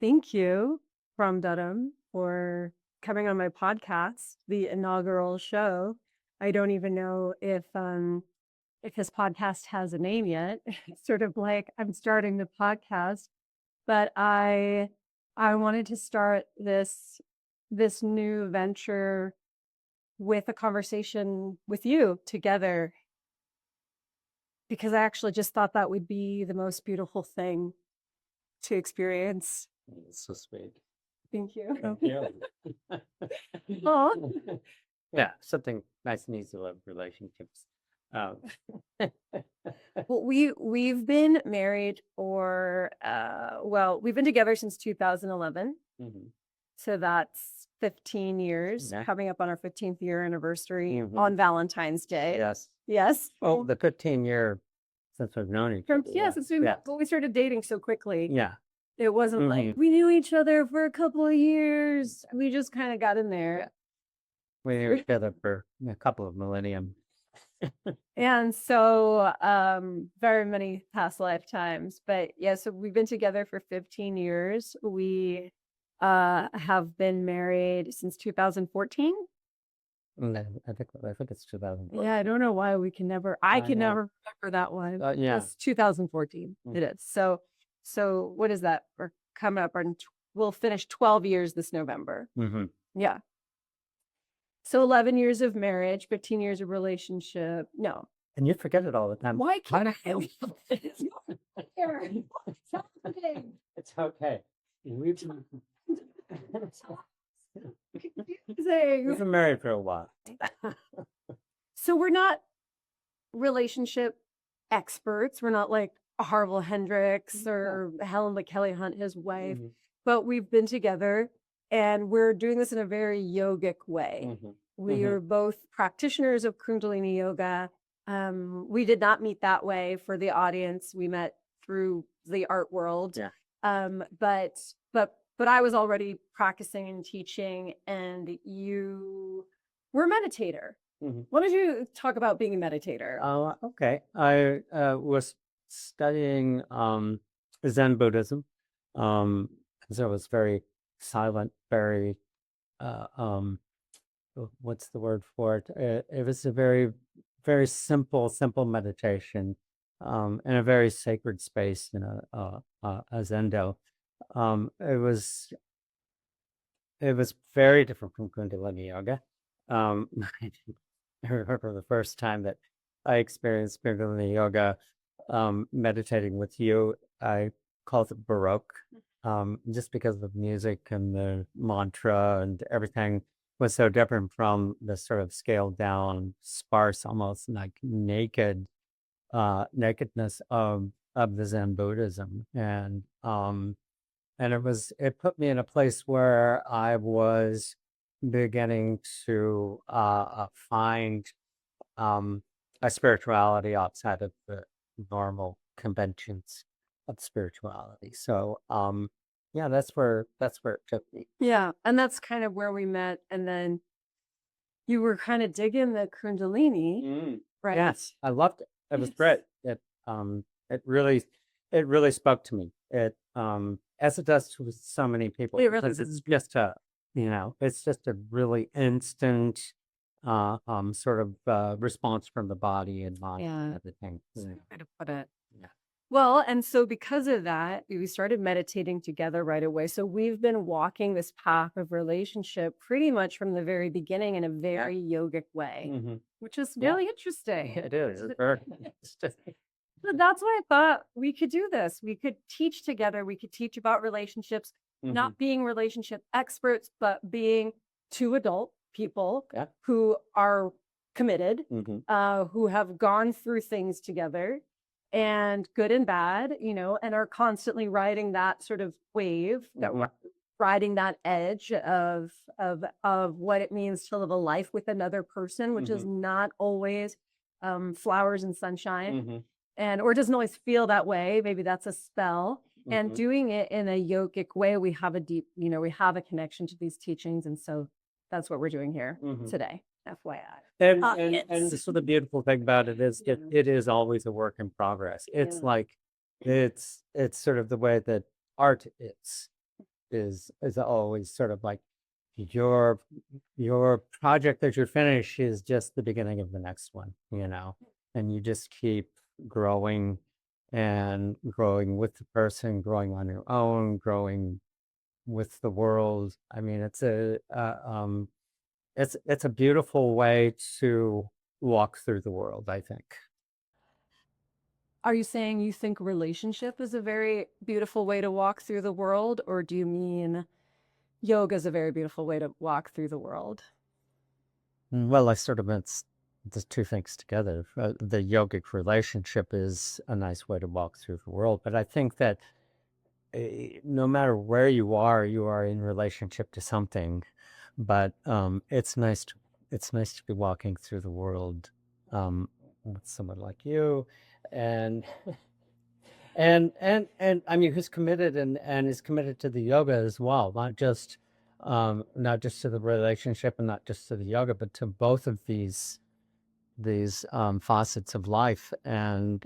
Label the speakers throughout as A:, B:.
A: Thank you, Ram Dharam, for coming on my podcast, the inaugural show. I don't even know if his podcast has a name yet. It's sort of like I'm starting the podcast, but I wanted to start this new venture with a conversation with you together because I actually just thought that would be the most beautiful thing to experience.
B: It's so sweet.
A: Thank you.
B: Thank you.
A: Aw.
B: Yeah, something nice and easy love relationships. Um,
A: Well, we've been married for we've been together since 2011.
B: mhm,
A: So that's 15 years,
B: Yeah.
A: coming up on our 15th year anniversary
B: Mhm.
A: on Valentine's Day.
B: Yes.
A: Yes.
B: Well, the 15-year since we've known each other.
A: Since
B: Yeah.
A: we started dating so quickly.
B: Yeah.
A: It wasn't like we knew each other for a couple of years. We just kind of got in there.
B: We were together for a couple of millennium.
A: And so very many past lifetimes. But yeah, so we've been together for 15 years. We have been married since 2014.
B: I think it's 2004.
A: Yeah, I don't know why we can never I can
B: know.
A: never remember that one.
B: Yeah.
A: It's 2014. It is. So what is that? We're coming up on we'll finish 12 years this November.
B: hmm
A: Yeah. So 11 years of marriage, 15 years of relationship. No.
B: And you forget it all the time.
A: Why
B: How
A: can't
B: the hell?
A: It's happening.
B: It's okay. We've
A: Confusing.
B: been married for a while.
A: So we're not relationship experts. We're not like Harville Hendricks or Helen Kelly Hunt, his wife,
B: Mhm.
A: but we've been together and we're doing this in a very yogic way.
B: Mhm.
A: We
B: Mhm.
A: are both practitioners of Kundalini yoga. We did not meet that way for the audience. We met through the art world.
B: Yeah.
A: But I was already practicing and teaching, and you were a meditator.
B: Mhm.
A: Why don't you talk about being a meditator?
B: Okay. I was studying Zen Buddhism. So it was very silent, very what's the word for it? It was a very, very simple meditation in a very sacred space in a zendo. It was very different from Kundalini yoga. I remember the first time that I experienced Kundalini yoga, meditating with you. I called it Baroque, just because of the music and the mantra and everything was so different from the sort of scaled down, sparse, almost like nakedness of the Zen Buddhism. And it put me in a place where I was beginning to find a spirituality outside of the normal conventions of spirituality. So yeah, that's where it took me.
A: Yeah, and that's kind of where we met. And then you were kind of digging the Kundalini, right?
B: Yes, I loved it. It was great. It really spoke to me. As it does to so many people,
A: It really
B: because it's just it's just a really instant sort of response from the body and mind and everything.
A: Way to put it.
B: Yeah.
A: Well, and so because of that, we started meditating together right away. So we've been walking this path of relationship pretty much from the very beginning in a very yogic way, which is really interesting.
B: It is. It's very
A: So that's why I thought we could do this. We could teach together. We could teach about relationships, not being relationship experts, but being two adult people who are committed, who have gone through things together and good and bad, and are constantly riding that sort of wave, riding that edge of what it means to live a life with another person, which is not always flowers and sunshine, or doesn't always feel that way. Maybe that's a spell. And doing it in a yogic way, we have a deep, we have a connection to these teachings, and so that's what we're doing here today. FYI.
B: And so the beautiful thing about it is it is always a work in progress. It's like it's sort of the way that art is. is always sort of like your project that you finish is just the beginning of the next one, and you just keep growing and growing with the person, growing on your own, growing with the world. I mean, it's a beautiful way to walk through the world, I think.
A: Are you saying you think relationship is a very beautiful way to walk through the world, or do you mean yoga is a very beautiful way to walk through the world?
B: Well, I sort of meant the two things together. The yogic relationship is a nice way to walk through the world, but I think that no matter where you are in relationship to something. But it's nice to be walking through the world with someone like you, and and I mean, who's committed and is committed to the yoga as well, not just to the relationship and not just to the yoga, but to both of these facets of life, and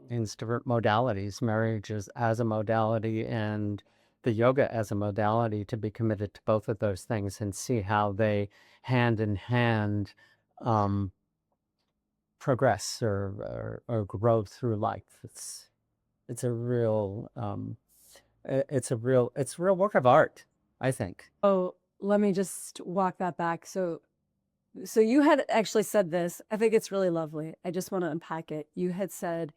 B: in different modalities, marriage as a modality and the yoga as a modality, to be committed to both of those things and see how they hand in hand progress or grow through life. It's a real it's a real work of art, I think.
A: Oh, let me just walk that back. So you had actually said this. I think it's really lovely. I just want to unpack it. You had said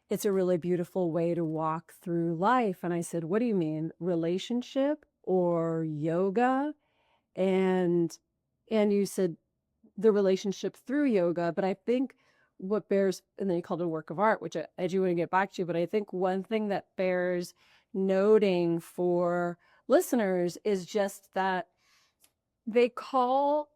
A: it's a really beautiful way to walk through life. And I said, what do you mean? Relationship or yoga? And you said the relationship through yoga. But I think what bears, and then you called it a work of art, which I do want to get back to, but I think one thing that bears noting for listeners is just that they call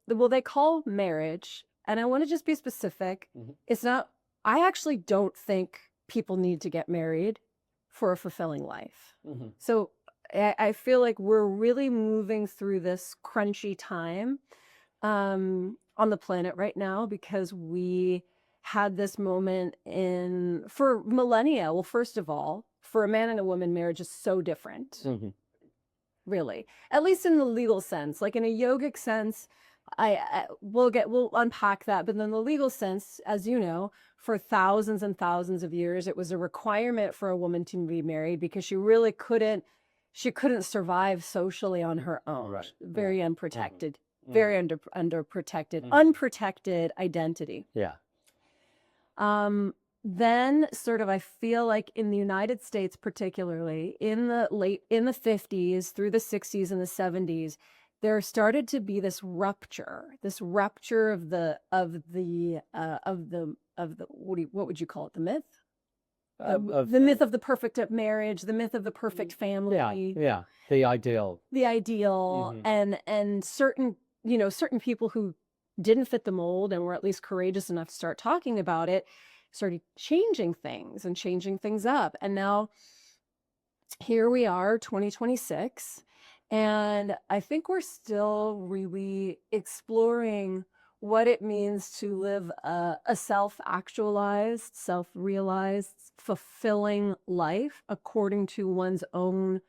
A: they call marriage, and I want to just be specific. It's not, I actually don't think people need to get married for a fulfilling life. So I feel like we're really moving through this crunchy time on the planet right now, because we had this moment for millennia. Well, first of all, for a man and a woman, marriage is so different. Really, at least in the legal sense. Like in a yogic sense, we'll unpack that, but in the legal sense, as you know, for thousands and thousands of years, it was a requirement for a woman to be married, because she really couldn't survive socially on her own.
B: Right.
A: Very unprotected, very underprotected, unprotected identity.
B: Yeah.
A: Then sort of, I feel like in the United States, particularly in the 50s through the 60s and the 70s, there started to be this rupture of the what would you call it? The myth? The myth of the perfect marriage, the myth of the perfect family.
B: Yeah. The ideal.
A: And certain people who didn't fit the mold and were at least courageous enough to start talking about it, started changing things and changing things up. And now here we are, 2026. And I think we're still really exploring what it means to live a self-actualized, self-realized, fulfilling life according to one's own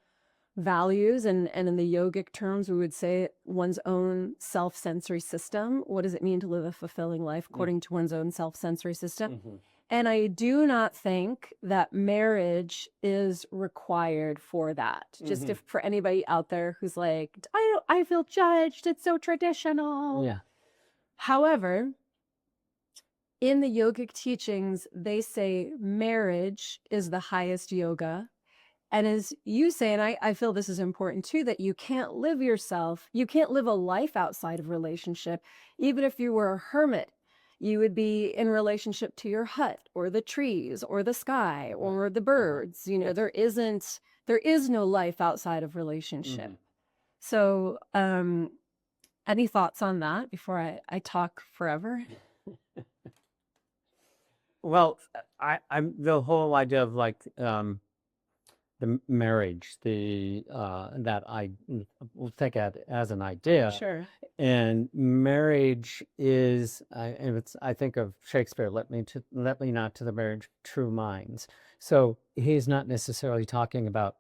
A: values. And in the yogic terms, we would say one's own self-sensory system. What does it mean to live a fulfilling life according to one's own self-sensory system? And I do not think that marriage is required for that. Just for anybody out there who's like, I feel judged, it's so traditional.
B: Yeah.
A: However, in the yogic teachings, they say marriage is the highest yoga. And as you say, and I feel this is important too, that you can't live a life outside of relationship. Even if you were a hermit, you would be in relationship to your hut or the trees or the sky or the birds. There is no life outside of relationship. So, any thoughts on that before I talk forever?
B: Well, I'm the whole idea of like the marriage, that we'll take it as an idea.
A: Sure.
B: And marriage is, I think of Shakespeare, let me not to the marriage true minds. So he's not necessarily talking about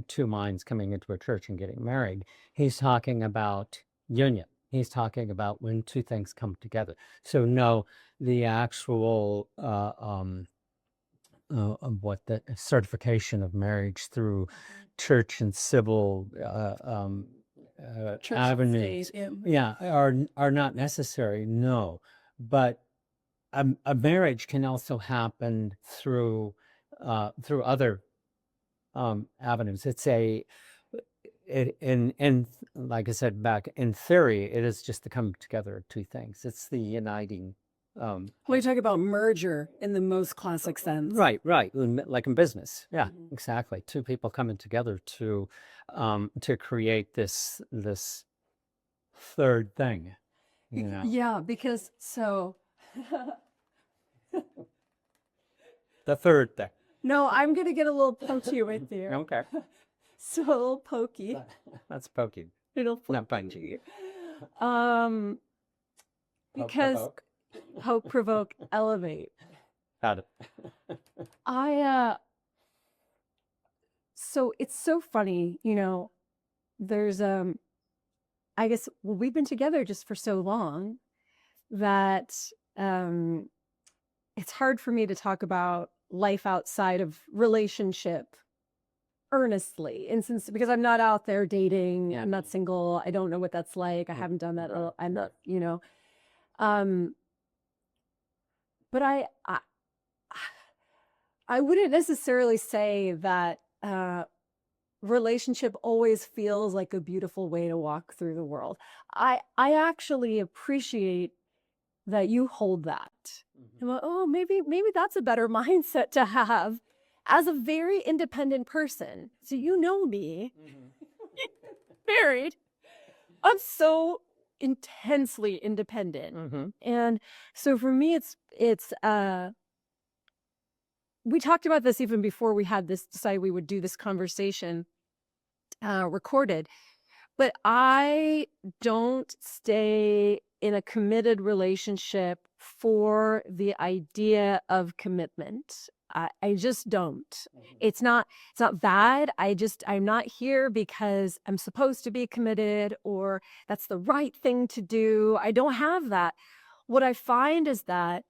B: two minds coming into a church and getting married. He's talking about union. He's talking about when two things come together. So no, the actual what the certification of marriage through church and civil
C: Church and
B: avenues,
C: state,
B: yeah, are not necessary. No, but a marriage can also happen through other avenues. In like I said back in theory, it is just the coming together of two things. It's the uniting.
C: We talk about merger in the most classic sense.
B: Right, like in business. Yeah, exactly. Two people coming together to create this third thing. You know,
C: Yeah, because
B: the third thing.
C: no, I'm gonna get a little punchy with you.
B: Okay,
C: So a little pokey.
B: that's poking,
C: It'll
B: not punchy.
C: because poke, provoke, elevate.
B: Got it.
C: So it's so funny, there's I guess we've been together just for so long that it's hard for me to talk about life outside of relationship earnestly, and since because I'm not out there dating, I'm not single, I don't know what that's like, I haven't done that, I'm not, but I wouldn't necessarily say that relationship always feels like a beautiful way to walk through the world. I actually appreciate that you hold that. I'm like, oh, maybe that's a better mindset to have as a very independent person. So you know me, married. I'm so intensely independent. And so for me, it's we talked about this even before we had this, decided we would do this conversation recorded, but I don't stay in a committed relationship for the idea of commitment. I just don't. It's not bad. I'm not here because I'm supposed to be committed or that's the right thing to do. I don't have that. What I find is that,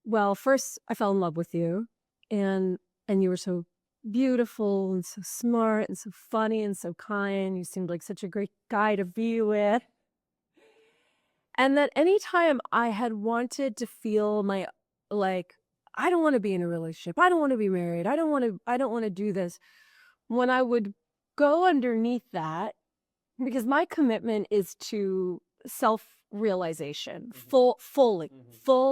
C: well, first I fell in love with you, and you were so beautiful and so smart and so funny and so kind. You seemed like such a great guy to be with. And that anytime I had wanted to feel I don't want to be in a relationship, I don't want to be married, I don't want to do this, when I would go underneath that, because my commitment is to self-realization, full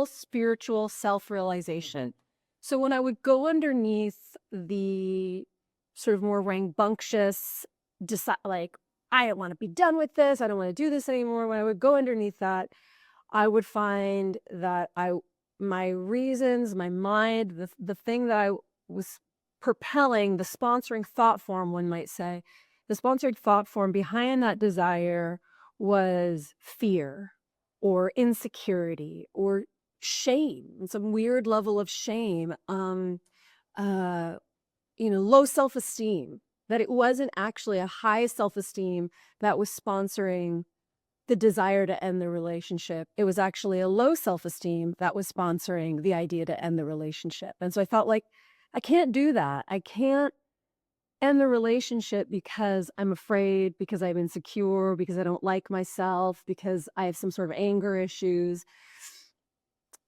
C: spiritual self-realization. So when I would go underneath the sort of more rambunctious, I want to be done with this, I don't want to do this anymore, when I would go underneath that, I would find that my reasons, my mind, the thing that I was propelling, the sponsoring thought form, one might say, the sponsored thought form behind that desire was fear or insecurity or shame, some weird level of shame, low self-esteem, that it wasn't actually a high self-esteem that was sponsoring the desire to end the relationship. It was actually a low self-esteem that was sponsoring the idea to end the relationship. And so I felt like I can't do that. I can't end the relationship because I'm afraid, because I'm insecure, because I don't like myself, because I have some sort of anger issues.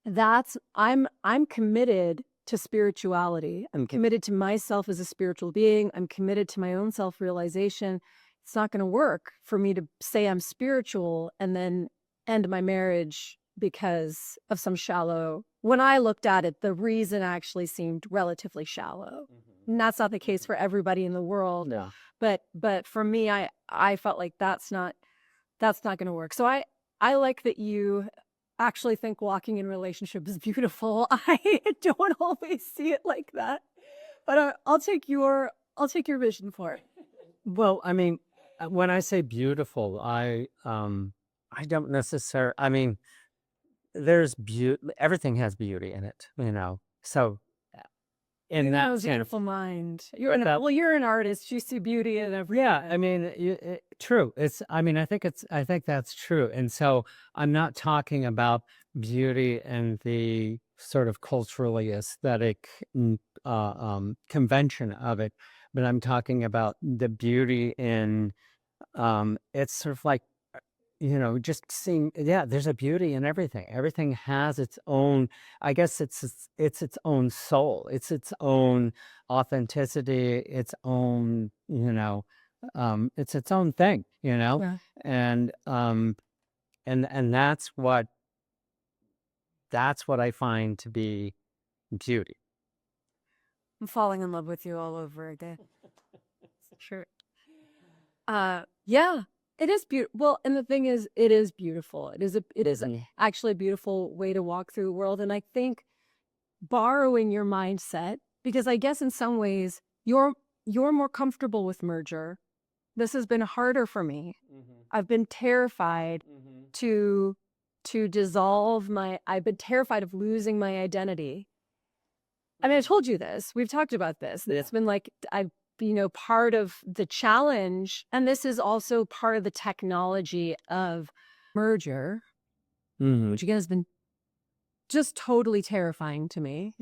C: I'm committed to spirituality. I'm committed to myself as a spiritual being. I'm committed to my own self-realization. It's not going to work for me to say I'm spiritual and then end my marriage because of some shallow. When I looked at it, the reason actually seemed relatively shallow. And that's not the case for everybody in the world.
B: No.
C: But for me, I felt like that's not going to work. So I like that you actually think walking in relationship is beautiful. I don't always see it like that, but I'll take your vision for it.
B: Well, I mean, when I say beautiful, I don't necessarily. I mean, there's beauty. Everything has beauty in it, So in that sense.
C: Beautiful mind.
B: That-
C: You're an artist. You see beauty in everything.
B: Yeah, I mean, true. I think that's true. And so I'm not talking about beauty and the sort of culturally aesthetic convention of it, but I'm talking about the beauty in it's sort of like just seeing, yeah, there's a beauty in everything. Everything has its own, I guess it's its own soul. It's its own authenticity, its own, it's its own thing,
C: Yeah.
B: and that's what I find to be beauty.
C: I'm falling in love with you all over again. Sure. Yeah, it is beautiful. Well, and the thing is, it is beautiful. It is actually a beautiful way to walk through the world. And I think borrowing your mindset, because I guess in some ways you're more comfortable with merger. This has been harder for me. I've been terrified to dissolve I've been terrified of losing my identity. I mean, I told you this. We've talked about this. It's been like, part of the challenge. And this is also part of the technology of merger, which again has been just totally terrifying to me.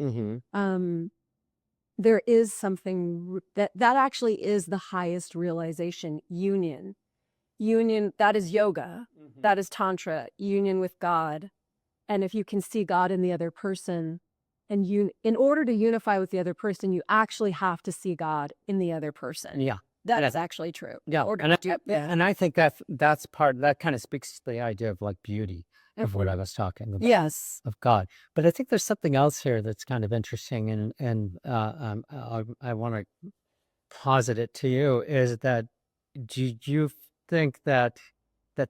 C: There is something that actually is the highest realization. Union, that is yoga. That is tantra, union with God. And if you can see God in the other person, and in order to unify with the other person, you actually have to see God in the other person.
B: Yeah.
C: That is actually true.
B: Yeah. And I think that's part, that kind of speaks to the idea of like beauty of what I was talking about.
C: Yes.
B: Of God. But I think there's something else here that's kind of interesting, and I want to posit it to you, is that do you think that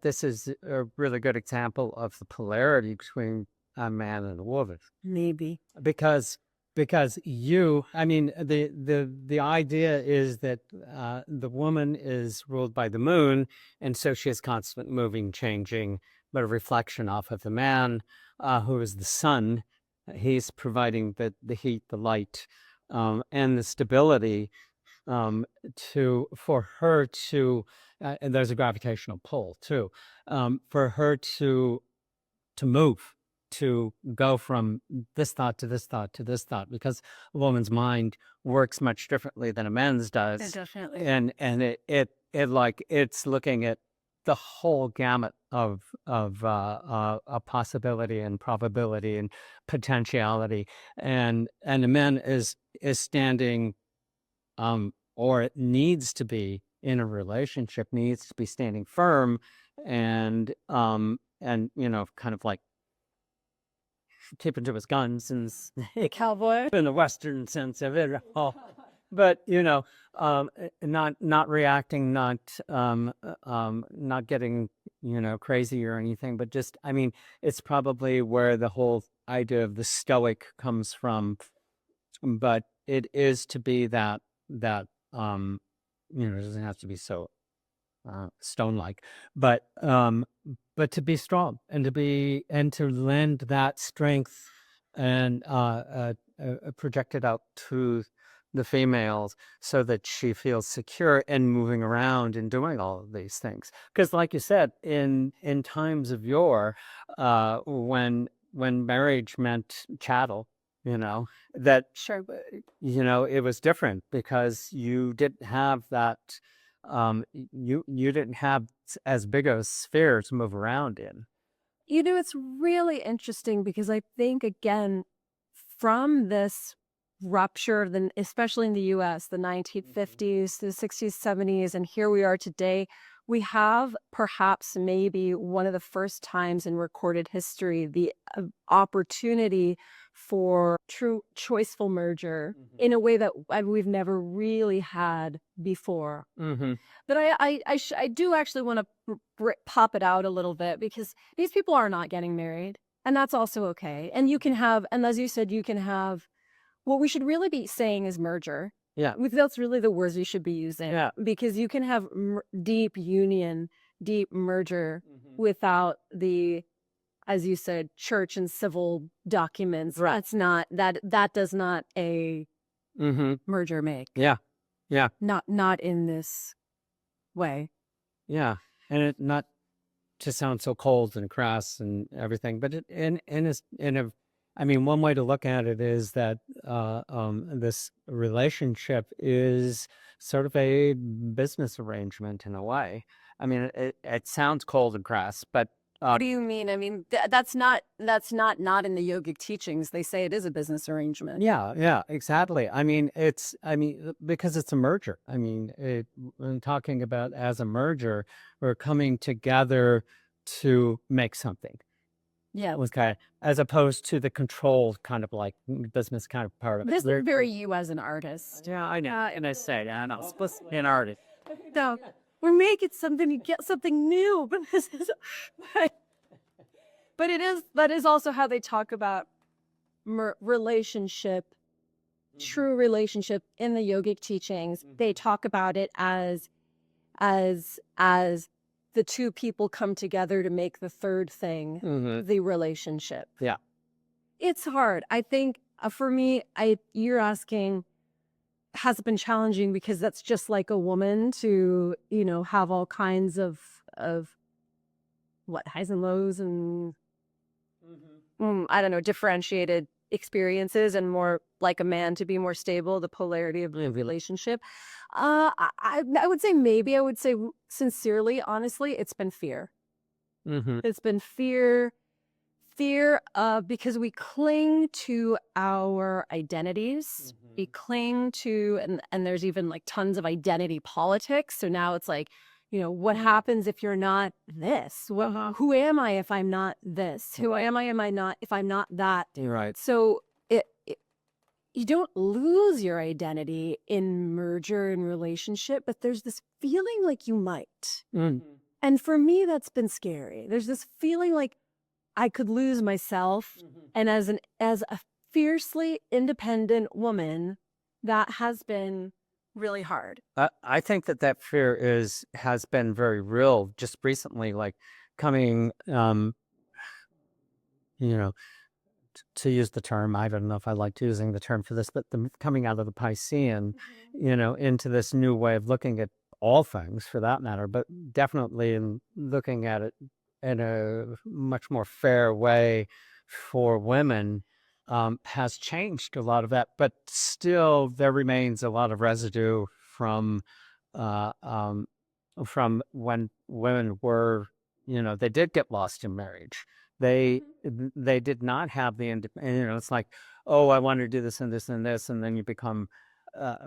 B: this is a really good example of the polarity between a man and a woman?
C: Maybe.
B: Because I mean, the idea is that the woman is ruled by the moon, and so she is constant moving, changing, but a reflection off of the man, who is the sun. He's providing the heat, the light, and the stability for her to, and there's a gravitational pull too, for her to move, to go from this thought to this thought to this thought, because a woman's mind works much differently than a man's does.
C: Definitely.
B: And it's looking at the whole gamut of a possibility and probability and potentiality, and the man is standing, or it needs to be in a relationship, needs to be standing firm, and kind of like keeping to his guns, and
C: Cowboy.
B: in the Western sense of it. But not reacting, not getting crazy or anything, but just, I mean, it's probably where the whole idea of the Stoic comes from. But it is to be that it doesn't have to be so stone-like, but to be strong, and to lend that strength and project it out to the females, so that she feels secure in moving around and doing all of these things. Because like you said, in times of yore, when marriage meant chattel, that
C: Sure.
B: it was different, because you didn't have that, you didn't have as big a sphere to move around in.
C: It's really interesting, because I think, again, from this rupture, especially in the US, the 1950s, the 60s, 70s, and here we are today, we have perhaps maybe one of the first times in recorded history the opportunity for true choiceful merger in a way that we've never really had before. But I do actually want to pop it out a little bit, because these people are not getting married, and that's also okay. And you can have, and as you said, you can have, what we should really be saying is merger.
B: Yeah.
C: That's really the words we should be using.
B: Yeah.
C: Because you can have deep union, deep merger without the, as you said, church and civil documents.
B: Right.
C: That's not, that does not merge or make.
B: Yeah. Yeah.
C: Not in this way.
B: Yeah. And it not to sound so cold and crass and everything, but I mean, one way to look at it is that this relationship is sort of a business arrangement in a way. I mean, it sounds cold and crass, but
C: What do you mean? I mean, that's not in the yogic teachings. They say it is a business arrangement.
B: yeah, exactly. I mean, because it's a merger. I mean, when talking about as a merger, we're coming together to make something.
C: Yeah.
B: Was kind of, as opposed to the controlled kind of like business kind of part of it.
C: This is very you as an artist.
B: Yeah, I know. And I say, I'm not supposed to be an artist.
C: So we're making something, you get something new, but this is, but that is also how they talk about relationship, true relationship in the yogic teachings. They talk about it as the two people come together to make the third thing, the relationship.
B: Yeah.
C: It's hard. I think for me, you're asking, has it been challenging? Because that's just like a woman to, have all kinds of what, highs and lows and I don't know, differentiated experiences, and more like a man to be more stable, the polarity of the relationship. I would say sincerely, honestly, it's been fear. It's been fear because we cling to our identities. We cling to, and there's even like tons of identity politics. So now it's like, what happens if you're not this? Who am I if I'm not this? Who am I not if I'm not that?
B: You're right.
C: So you don't lose your identity in merger and relationship, but there's this feeling like you might. And for me, that's been scary. There's this feeling like I could lose myself. And as a fiercely independent woman, that has been really hard.
B: I think that fear has been very real just recently, like coming, to use the term, I don't know if I liked using the term for this, but coming out of the Piscean, into this new way of looking at all things for that matter, but definitely in looking at it in a much more fair way for women, has changed a lot of that, but still there remains a lot of residue from when women were, they did get lost in marriage. They did not have the it's like, oh, I want to do this and this and this, and then you become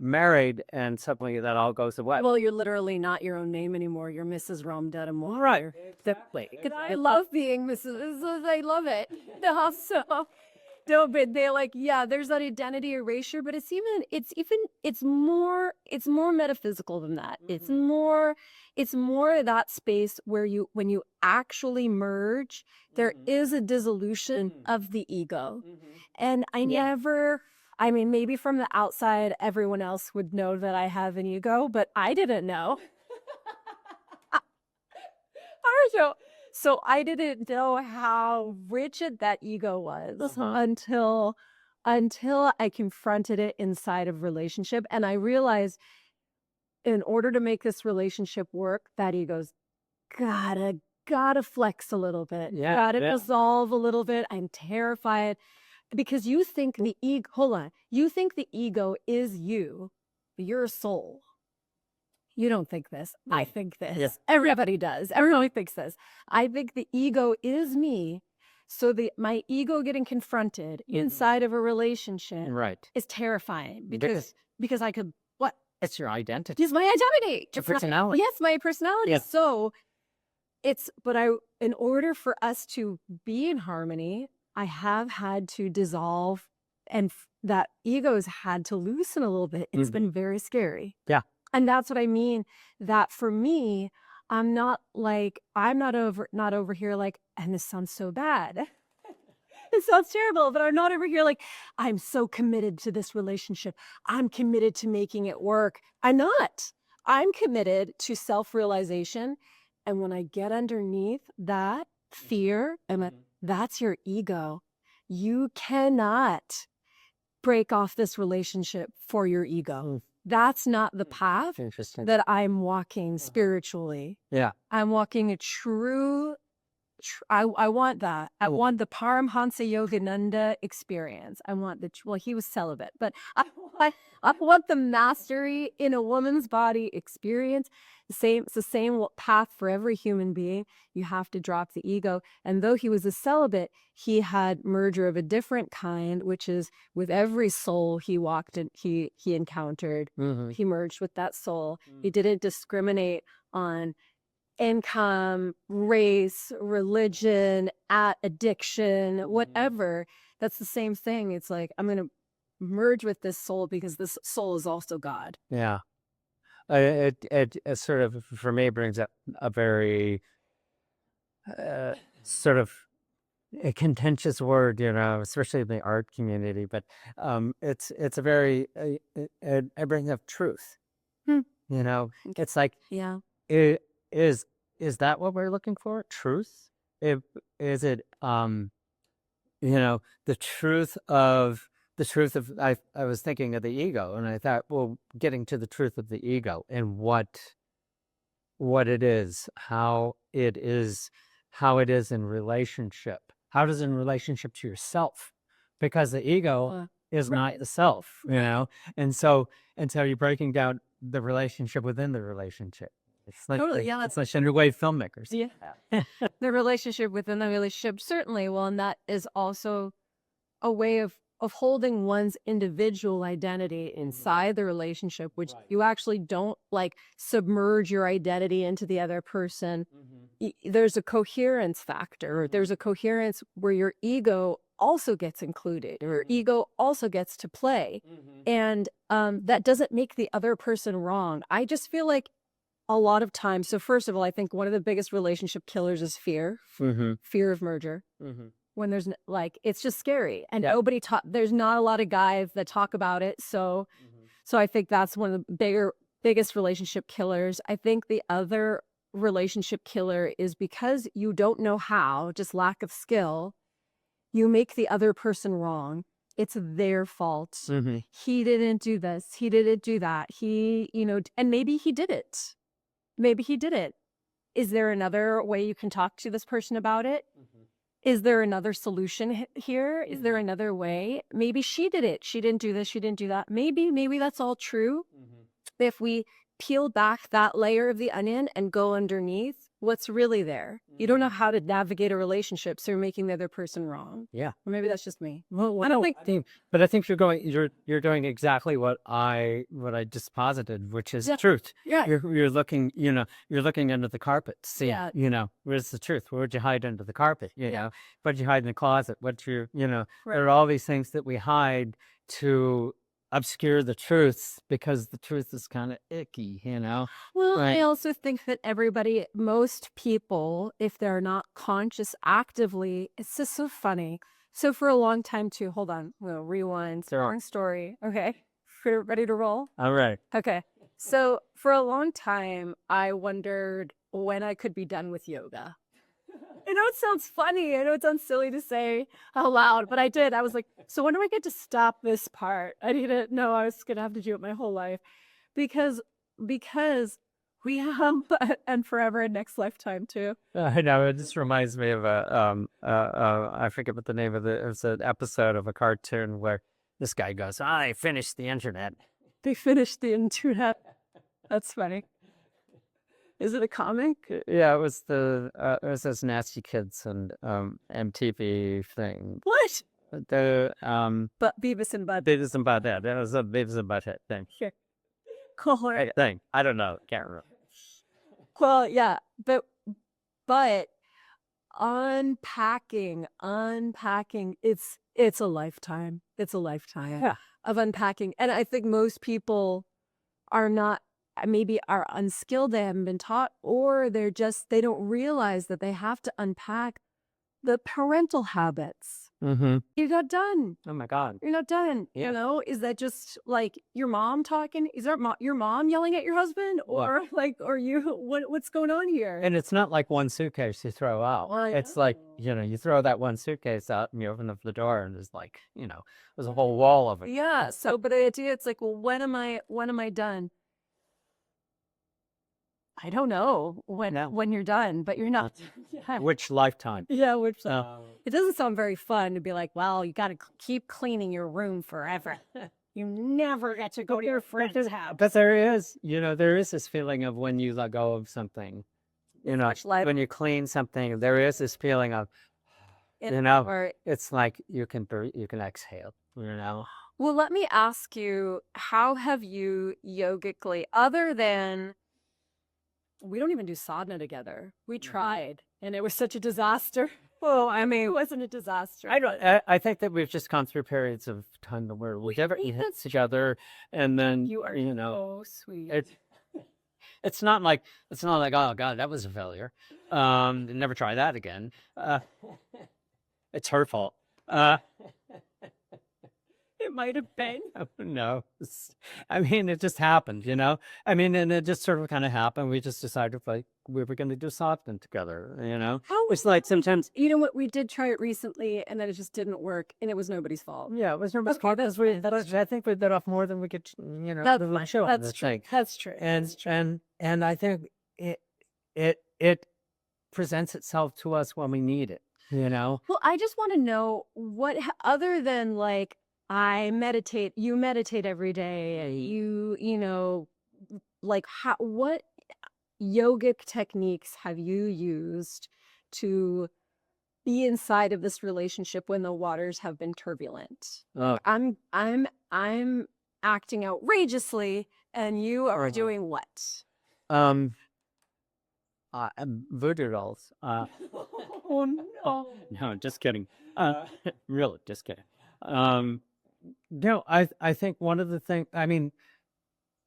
B: married, and suddenly that all goes away.
C: Well, you're literally not your own name anymore. You're Mrs. Ram Dharam.
B: Right.
C: Exactly. I love being Mrs. I love it. No, but they're like, yeah, there's that identity erasure, but it's more metaphysical than that. It's more that space where when you actually merge, there is a dissolution of the ego. And I mean, maybe from the outside, everyone else would know that I have an ego, but I didn't know. So I didn't know how rigid that ego was until I confronted it inside of relationship. And I realized in order to make this relationship work, that ego's gotta flex a little bit.
B: Yeah,
C: Gotta
B: yeah.
C: dissolve a little bit. I'm terrified because you think the ego is you, but you're a soul. You don't think this. I think this.
B: Yeah.
C: Everybody does. Everybody thinks this. I think the ego is me. So my ego getting confronted inside of a relationship
B: Right.
C: is terrifying because I could, what?
B: It's your identity.
C: It's my identity.
B: Your personality.
C: Yes, my personality.
B: Yeah.
C: So in order for us to be in harmony, I have had to dissolve, and that ego's had to loosen a little bit. It's been very scary.
B: Yeah.
C: And that's what I mean, that for me, I'm not over here like, and this sounds so bad. It sounds terrible, but I'm not over here like, I'm so committed to this relationship. I'm committed to making it work. I'm not. I'm committed to self-realization. And when I get underneath that fear, that's your ego. You cannot break off this relationship for your ego. That's not the path
B: Interesting.
C: that I'm walking spiritually.
B: Yeah.
C: I'm walking a true, I want that. I want the Paramhansa Yogananda experience. I want well, he was celibate, but I want the mastery in a woman's body experience. It's the same path for every human being. You have to drop the ego. And though he was a celibate, he had merger of a different kind, which is with every soul he walked and he encountered, he merged with that soul. He didn't discriminate on income, race, religion, addiction, whatever. That's the same thing. It's like, I'm going to merge with this soul because this soul is also God.
B: Yeah. It sort of, for me, brings up a very sort of a contentious word, especially in the art community. But it's a very, it brings up truth. It's like,
C: Yeah.
B: is that what we're looking for? Truth? Is it, the truth of I was thinking of the ego, and I thought, well, getting to the truth of the ego and what it is, how it is in relationship. How does it in relationship to yourself? Because the ego is not the self, and so you're breaking down the relationship within the relationship. It's like
C: Totally,
B: it's like underway filmmakers.
C: Yeah. The relationship within the relationship, certainly. Well, and that is also a way of holding one's individual identity inside the relationship, which you actually don't like submerge your identity into the other person. There's a coherence factor. There's a coherence where your ego also gets included, or ego also gets to play. And that doesn't make the other person wrong. I just feel like a lot of times, so first of all, I think one of the biggest relationship killers is fear, fear of merger. When there's it's just scary, and there's not a lot of guys that talk about it. So I think that's one of the biggest relationship killers. I think the other relationship killer is because you don't know how, just lack of skill, you make the other person wrong. It's their fault. He didn't do this. He didn't do that. And maybe he did it. Maybe he did it. Is there another way you can talk to this person about it? Is there another solution here? Is there another way? Maybe she did it. She didn't do this. She didn't do that. Maybe that's all true. If we peel back that layer of the onion and go underneath, what's really there? You don't know how to navigate a relationship, so you're making the other person wrong.
B: Yeah.
C: Or maybe that's just me.
B: Well, I don't think, but I think you're doing exactly what I just posited, which is truth.
C: Yeah.
B: You're looking, you're looking under the carpet. See, where's the truth? Where'd you hide under the carpet? What'd you hide in the closet? There are all these things that we hide to obscure the truth because the truth is kind of icky,
C: Well,
B: Right.
C: I also think that most people, if they're not conscious actively, it's just so funny. So for a long time too, hold on, we'll rewind. Long story. Okay. Ready to roll?
B: All right.
C: Okay. So for a long time, I wondered when I could be done with yoga. I know it sounds funny. I know it sounds silly to say out loud, but I did. I was like, so when do I get to stop this part? I didn't know I was going to have to do it my whole life because we have, and forever and next lifetime too.
B: I know. It just reminds me of I forget what the name of it was, an episode of a cartoon where this guy goes, I finished the internet.
C: They finished the internet. That's funny. Is it a comic?
B: Yeah, it was those Nasty Kids and MTV thing.
C: What?
B: The
C: But Beavis and Butt.
B: Beavis and Butthead. That was a Beavis and Butthead thing.
C: Sure. Cool.
B: Thing. I don't know. Can't remember.
C: Well, yeah, but unpacking, it's a lifetime. It's a lifetime of unpacking. And I think most people are not, maybe are unskilled, they haven't been taught, or they don't realize that they have to unpack the parental habits
B: Mm-hmm.
C: You're not done.
B: Oh my God.
C: You're not done.
B: Yeah.
C: You know, is that just like your mom talking? Is that your mom yelling at your husband, or like, are you? What's going on here?
B: And it's not like one suitcase you throw out.
C: Well, I
B: It's like,
C: know.
B: you throw that one suitcase out and you open up the door and there's like, there's a whole wall of it.
C: Yeah. So, but the idea, it's like, well, when am I done? I don't know when you're done, but you're not.
B: Which lifetime?
C: Yeah, which it doesn't sound very fun to be like, well, you got to keep cleaning your room forever. You never get to go to your friend's house.
B: But there is this feeling of when you let go of something, when you clean something, there is this feeling of,
C: Or,
B: it's like you can exhale,
C: well, let me ask you, how have you yogically, other than, we don't even do sadhana together. We tried, and it was such a disaster.
B: Well, I mean,
C: It wasn't a disaster.
B: I think that we've just gone through periods of time where we never eat together, and then
C: You are so sweet.
B: it's not like oh God, that was a failure. Never try that again. It's her fault.
C: It might have been.
B: No, I mean, it just happened, I mean, and it just sort of kind of happened. We just decided like we were going to do something together, It's like sometimes,
C: You know what? We did try it recently, and then it just didn't work, and it was nobody's fault.
B: yeah, it was nobody's fault. I think we bit off more than we could, show on this thing.
C: That's true.
B: And I think it presents itself to us when we need it,
C: Well, I just want to know other than like, I meditate, you meditate every day, and like what yogic techniques have you used to be inside of this relationship when the waters have been turbulent?
B: Oh.
C: I'm acting outrageously, and you are doing what?
B: Voodoo dolls. Oh no! No, just kidding. Really, just kidding. No, I think one of the things. I mean,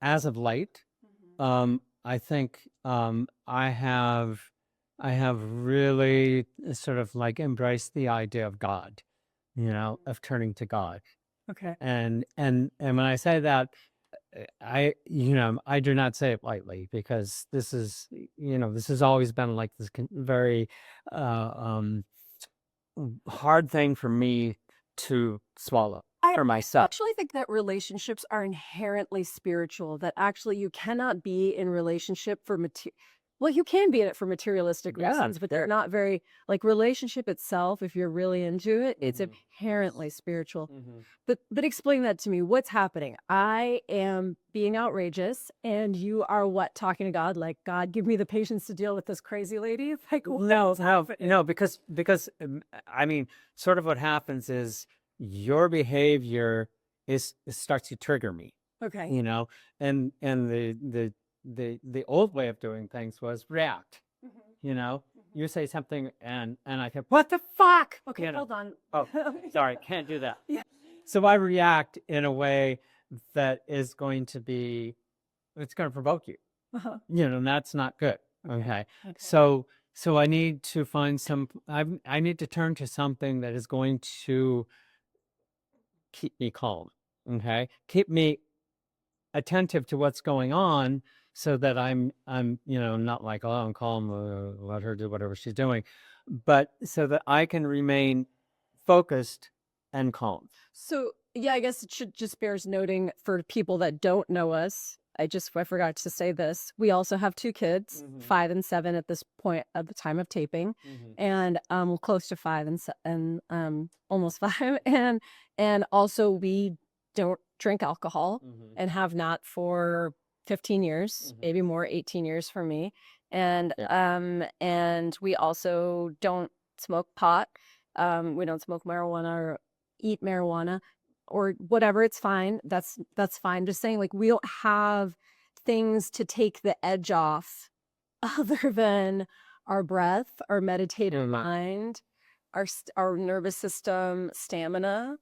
B: as of late, I think I have really sort of like embraced the idea of God, of turning to God.
C: Okay.
B: And when I say that, I do not say it lightly, because this has always been like this very hard thing for me to swallow for myself.
C: I actually think that relationships are inherently spiritual, that actually you cannot be in relationship for well, you can be in it for materialistic reasons, but they're not very, like, relationship itself, if you're really into it, it's inherently spiritual. But explain that to me. What's happening? I am being outrageous, and you are what? Talking to God, like, God, give me the patience to deal with this crazy lady? Like,
B: No, because I mean, sort of what happens is your behavior starts to trigger me.
C: Okay.
B: And the old way of doing things was react. You say something and I think, what the fuck?
C: Okay, hold on.
B: Oh, sorry, can't do that.
C: Yeah.
B: So I react in a way that is going to provoke you. And that's not good. Okay. So I need to find I need to turn to something that is going to keep me calm. Okay. Keep me attentive to what's going on, so that I'm not like, oh, I'm calm, let her do whatever she's doing, but so that I can remain focused and calm.
C: So, yeah, I guess it should just bears noting for people that don't know us. I forgot to say this. We also have 2 kids, 5 and 7 at this point at the time of taping, and close to 5 and almost 5, and also we don't drink alcohol and have not for 15 years, maybe more, 18 years for me. And and we also don't smoke pot. We don't smoke marijuana or eat marijuana or whatever. It's fine. That's fine. Just saying, like, we don't have things to take the edge off other than our breath, our meditative mind, our nervous system, stamina,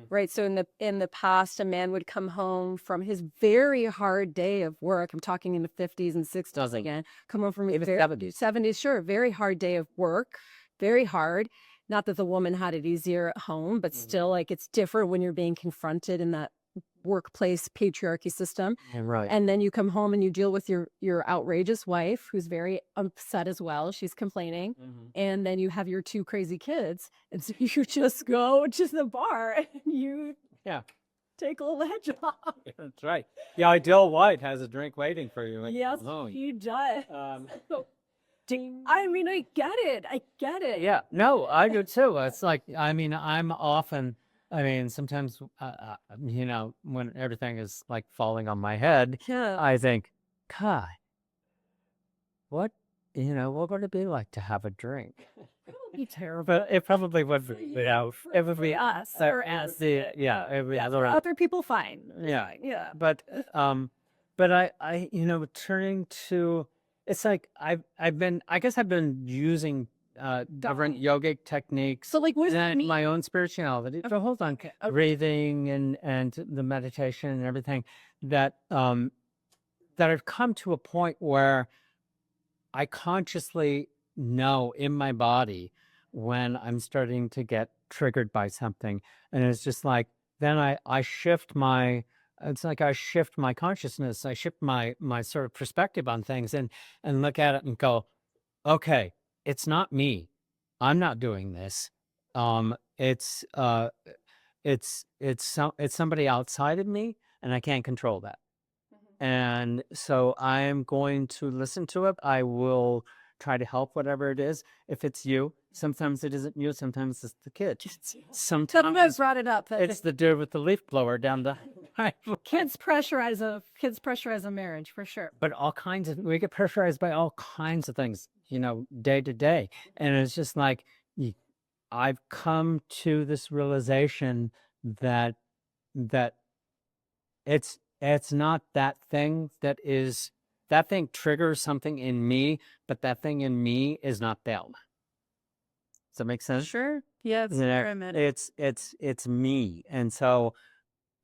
C: right? So in the past, a man would come home from his very hard day of work. I'm talking in the 50s and 60s again. Come home from his 70s, sure, very hard day of work, very hard, Not that the woman had it easier at home, but still, like, it's different when you're being confronted in that workplace patriarchy system.
B: And right.
C: And then you come home and you deal with your outrageous wife, who's very upset as well. She's complaining. And then you have your two crazy kids. And so you just go to the bar and you
B: Yeah.
C: take a little hedge off.
B: That's right. The ideal wife has a drink waiting for you.
C: Yes,
B: Oh,
C: he does.
B: so,
C: Ding. I mean, I get it. I get it.
B: yeah, no, I do too. It's like, I mean, I'm often, I mean, sometimes, you know, when everything is like falling on my head,
C: Yeah.
B: I think, God, what, you know, what would it be like to have a drink?
C: Be terrible.
B: But it probably would be, you know, it would be
C: Us or us.
B: yeah, it would be
C: Other people, fine.
B: yeah.
C: Yeah.
B: But I you know, turning to, it's like I've been, I guess I've been using different yogic techniques
C: So, like, what does that
B: and
C: mean?
B: my own spirituality. So hold on, breathing and the meditation and everything that that I've come to a point where I consciously know in my body when I'm starting to get triggered by something, and it's just like, then I shift my, it's like I shift my consciousness, I shift my sort of perspective on things, and look at it and go, okay, it's not me, I'm not doing this, it's it's somebody outside of me, and I can't control that. And so I'm going to listen to it. I will try to help whatever it is. If it's you, sometimes it isn't you, sometimes it's the kid. Sometimes
C: brought it up.
B: it's the dude with the leaf blower down the
C: Kids pressurize a marriage for sure.
B: but all kinds of, we get pressurized by all kinds of things, you know, day to day. And it's just like, I've come to this realization that that it's not that thing that is, that thing triggers something in me, but that thing in me is not them. Does that make sense?
C: Sure. Yeah, it's
B: You know,
C: pyramid.
B: it's me. And so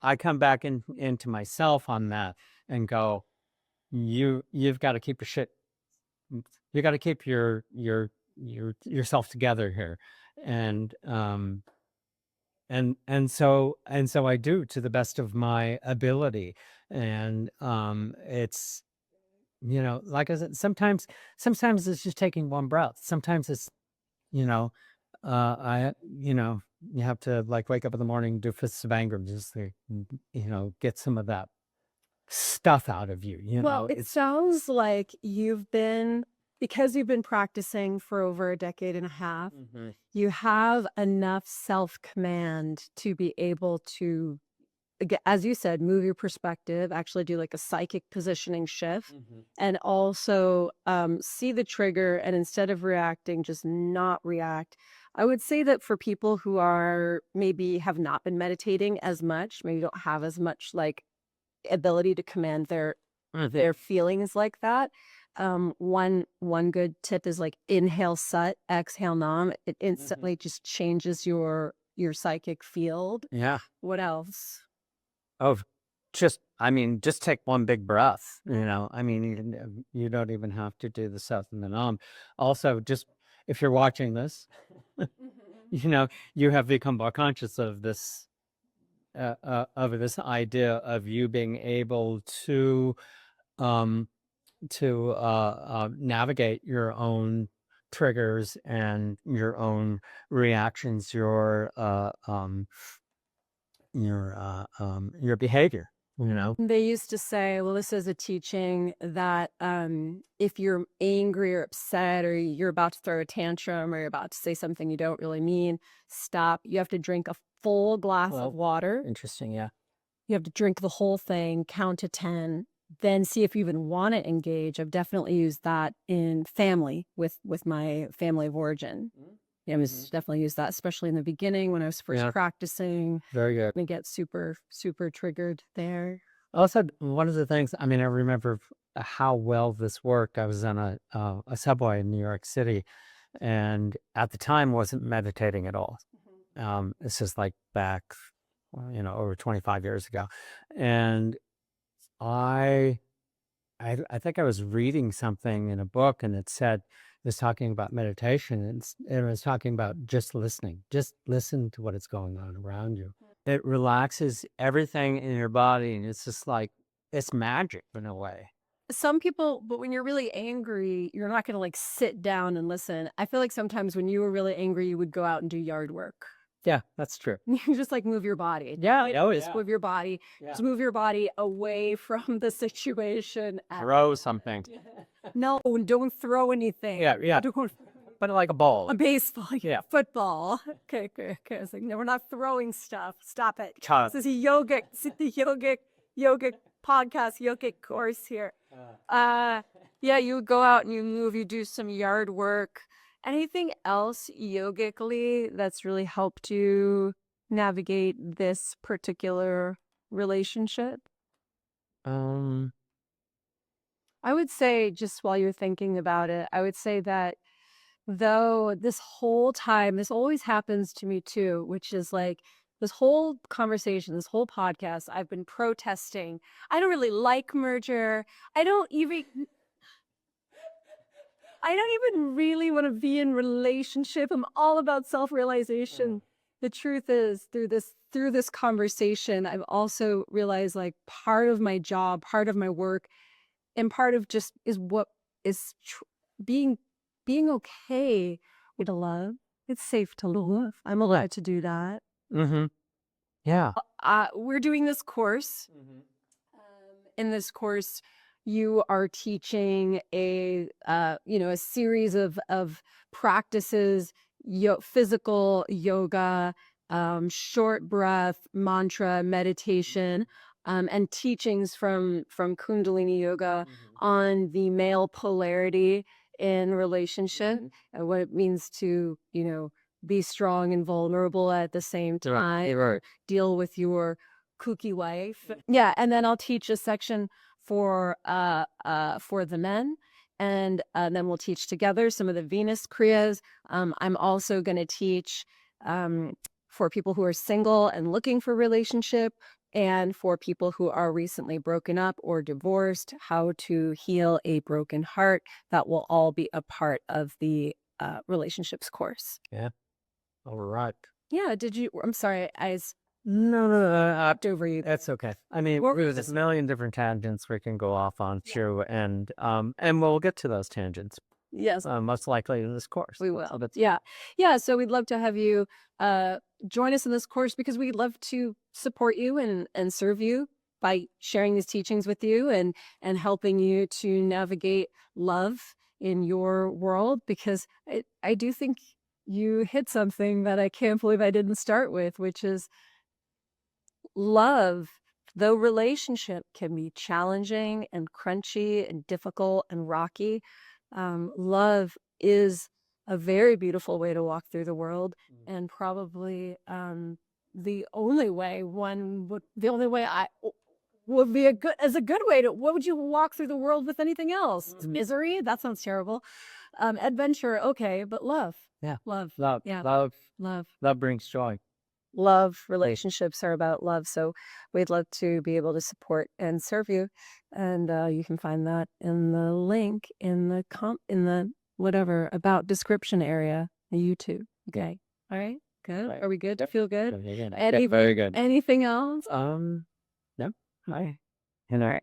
B: I come back into myself on that and go, you've got to keep your shit, you got to keep yourself together here. And and so I do, to the best of my ability. And it's, you know, like I said, sometimes it's just taking one breath. Sometimes it's, you know, I, you know, you have to like wake up in the morning, do fists of anger, just to, you know, get some of that stuff out of you. You
C: Well,
B: know,
C: it
B: it's
C: sounds like because you've been practicing for over a decade and a half, you have enough self-command to be able to, as you said, move your perspective, actually do like a psychic positioning shift, and also see the trigger, and instead of reacting, just not react. I would say that for people who are maybe have not been meditating as much, maybe don't have as much like ability to command their feelings like that. One good tip is like inhale sut, exhale nam. It instantly just changes your psychic field.
B: yeah.
C: What else?
B: Oh, just, I mean, just take one big breath, you know. I mean, you don't even have to do the south and the nam. Also, just if you're watching this, you know, you have become more conscious of this idea of you being able to navigate your own triggers and your own reactions, your behavior, you know.
C: They used to say, well, this is a teaching that if you're angry or upset, or you're about to throw a tantrum, or you're about to say something you don't really mean, stop. You have to drink a full glass of water.
B: Interesting. Yeah.
C: You have to drink the whole thing, count to 10, then see if you even want to engage. I've definitely used that in family with my family of origin. Yeah, I've definitely used that, especially in the beginning when I was first practicing.
B: Very good.
C: I get super, super triggered there.
B: Also, one of the things, I mean, I remember how well this worked. I was on a subway in New York City, and at the time wasn't meditating at all. This is like back, you know, over 25 years ago. And I think I was reading something in a book, and it said, was talking about meditation, and it was talking about just listening. Just listen to what is going on around you. It relaxes everything in your body, and it's just like it's magic in a way.
C: Some people, but when you're really angry, you're not going to like sit down and listen. I feel like sometimes when you were really angry, you would go out and do yard work.
B: Yeah, that's true.
C: You just like move your body.
B: Yeah,
C: Just move your body.
B: Yeah.
C: Just move your body away from the situation.
B: Throw something.
C: No, don't throw anything.
B: Yeah.
C: Don't,
B: But like a ball.
C: a baseball.
B: Yeah.
C: Football. Okay. I was like, no, we're not throwing stuff. Stop it.
B: Cut.
C: This is yogic. This is the yogic podcast, yogic course here. Yeah, you would go out and you move, you do some yard work. Anything else yogically that's really helped you navigate this particular relationship? I would say, just while you're thinking about it, I would say that though this whole time, this always happens to me too, which is like this whole conversation, this whole podcast, I've been protesting. I don't really like merger. I don't even really want to be in relationship. I'm all about self-realization. The truth is, through this conversation, I've also realized like part of my job, part of my work, and part of just is what is being okay with love. It's safe to love. I'm allowed to do that.
B: Mm-hmm. Yeah.
C: We're doing this course. In this course, you are teaching a series of practices, physical yoga, short breath, mantra, meditation, and teachings from Kundalini yoga on the male polarity in relationship and what it means to, be strong and vulnerable at the same time.
B: Right.
C: Deal with your kooky wife. Yeah, and then I'll teach a section for the men, and then we'll teach together some of the Venus Kriyas. I'm also going to teach for people who are single and looking for relationship, and for people who are recently broken up or divorced, how to heal a broken heart. That will all be a part of the relationships course.
B: Yeah. All right.
C: Yeah. I'm sorry.
B: No.
C: Hopped over you.
B: That's okay. I mean,
C: Well,
B: there's a million different tangents we can go off on too, and we'll get to those tangents.
C: Yes.
B: Most likely in this course.
C: We will. Yeah. So we'd love to have you join us in this course because we'd love to support you and serve you by sharing these teachings with you and helping you to navigate love in your world, because I do think you hit something that I can't believe I didn't start with, which is love. Though relationship can be challenging and crunchy and difficult and rocky, love is a very beautiful way to walk through the world, and probably the only way I would be a good way to. What would you walk through the world with anything else? Misery? That sounds terrible. Adventure, okay, but love.
B: Yeah.
C: Love. Yeah.
B: Love brings joy.
C: Love, relationships are about love. So we'd love to be able to support and serve you. And you can find that in the link in the whatever about description area on YouTube. Okay. All right. Good. Are we good? Feel good?
B: Very good.
C: Anything else?
B: No. Hi. And all right.